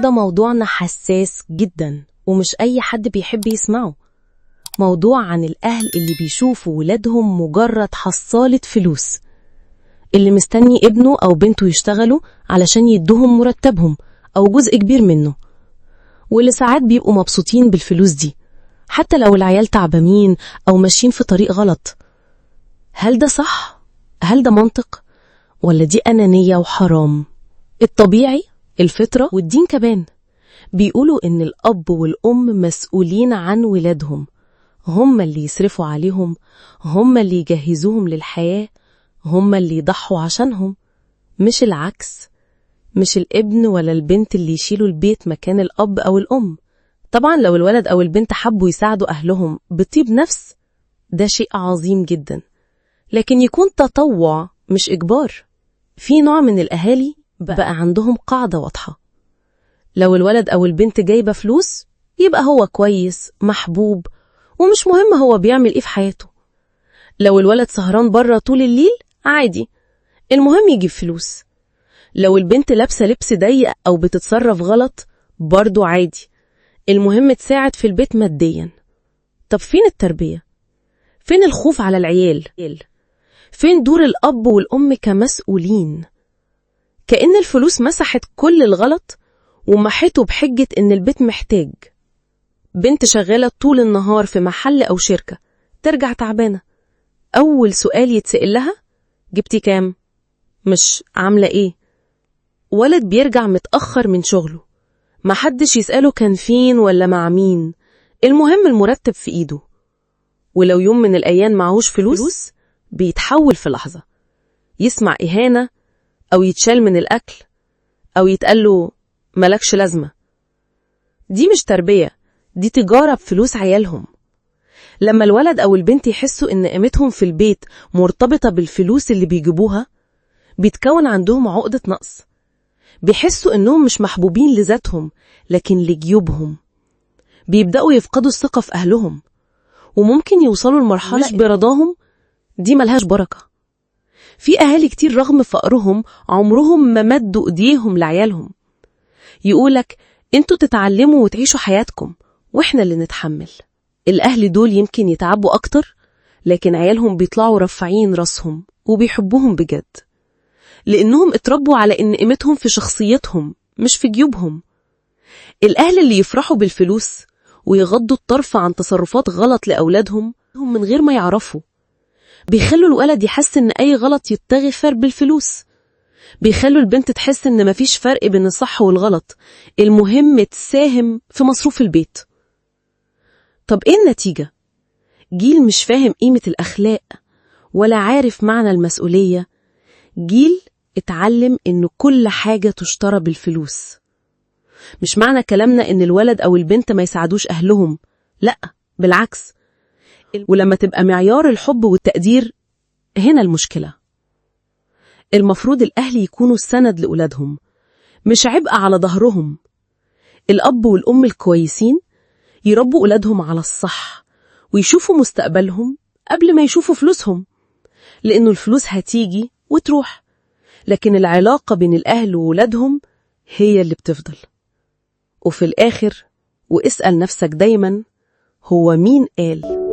النهاردة موضوعنا حساس جدا ومش أي حد بيحب يسمعه. موضوع عن الأهل اللي بيشوفوا ولادهم مجرد حصالة فلوس، اللي مستني ابنه أو بنته يشتغلوا علشان يدوهم مرتبهم أو جزء كبير منه، واللي ساعات بيبقوا مبسوطين بالفلوس دي حتى لو العيال تعبانين أو ماشيين في طريق غلط. هل ده صح؟ هل ده منطق؟ ولا دي أنانية وحرام؟ الطبيعي، الفطرة والدين كمان بيقولوا إن الأب والأم مسؤولين عن ولادهم، هم اللي يصرفوا عليهم، هم اللي يجهزوهم للحياة، هم اللي يضحوا عشانهم، مش العكس. مش الابن ولا البنت اللي يشيلوا البيت مكان الأب أو الأم. طبعا لو الولد أو البنت حبوا يساعدوا أهلهم بطيب نفس، ده شيء عظيم جدا، لكن يكون تطوع مش إجبار. في نوع من الأهالي بقى عندهم قاعدة واضحة: لو الولد أو البنت جايبة فلوس يبقى هو كويس محبوب ومش مهم هو بيعمل إيه في حياته. لو الولد سهران بره طول الليل عادي، المهم يجيب فلوس. لو البنت لابسة لبس ضيق أو بتتصرف غلط برضو عادي، المهم تساعد في البيت ماديا. طب فين التربية؟ فين الخوف على العيال؟ فين دور الأب والأم كمسؤولين؟ كأن الفلوس مسحت كل الغلط ومحته بحجة إن البيت محتاج. بنت شغالة طول النهار في محل أو شركة ترجع تعبانة، أول سؤال يتسأل لها: جبتي كام؟ مش عاملة إيه؟ ولد بيرجع متأخر من شغله، محدش يسأله كان فين ولا مع مين، المهم المرتب في إيده. ولو يوم من الأيام معهوش فلوس بيتحول في لحظة، يسمع إهانة أو يتشال من الأكل أو يتقاله ملكش لازمة. دي مش تربية، دي تجارة بفلوس عيالهم. لما الولد أو البنت يحسوا إن قيمتهم في البيت مرتبطة بالفلوس اللي بيجيبوها، بيتكون عندهم عقدة نقص، بيحسوا إنهم مش محبوبين لذاتهم لكن لجيوبهم. بيبدأوا يفقدوا الثقة في أهلهم، وممكن يوصلوا لمرحلة مش برضاهم دي ملهاش بركة. في أهالي كتير رغم فقرهم عمرهم ما مدوا إيديهم لعيالهم، يقولك انتوا تتعلموا وتعيشوا حياتكم واحنا اللي نتحمل. الأهل دول يمكن يتعبوا أكتر، لكن عيالهم بيطلعوا رفعين راسهم وبيحبوهم بجد، لأنهم اتربوا على إن قيمتهم في شخصيتهم مش في جيوبهم. الأهل اللي يفرحوا بالفلوس ويغضوا الطرف عن تصرفات غلط لأولادهم من غير ما يعرفوا، بيخلوا الولد يحس إن أي غلط يتغفر بالفلوس، بيخلوا البنت تحس إن مفيش فرق بين الصح والغلط، المهم تساهم في مصروف البيت. طب إيه النتيجة؟ جيل مش فاهم قيمة الأخلاق ولا عارف معنى المسؤولية، جيل اتعلم إنه كل حاجة تشترى بالفلوس. مش معنى كلامنا إن الولد أو البنت ما يساعدوش أهلهم، لأ بالعكس. ولما تبقى معيار الحب والتقدير، هنا المشكلة. المفروض الأهل يكونوا السند لأولادهم، مش عبء على ظهرهم. الأب والأم الكويسين يربوا أولادهم على الصح ويشوفوا مستقبلهم قبل ما يشوفوا فلوسهم، لأنه الفلوس هتيجي وتروح، لكن العلاقة بين الأهل وولادهم هي اللي بتفضل. وفي الآخر، واسأل نفسك دايما: هو مين قال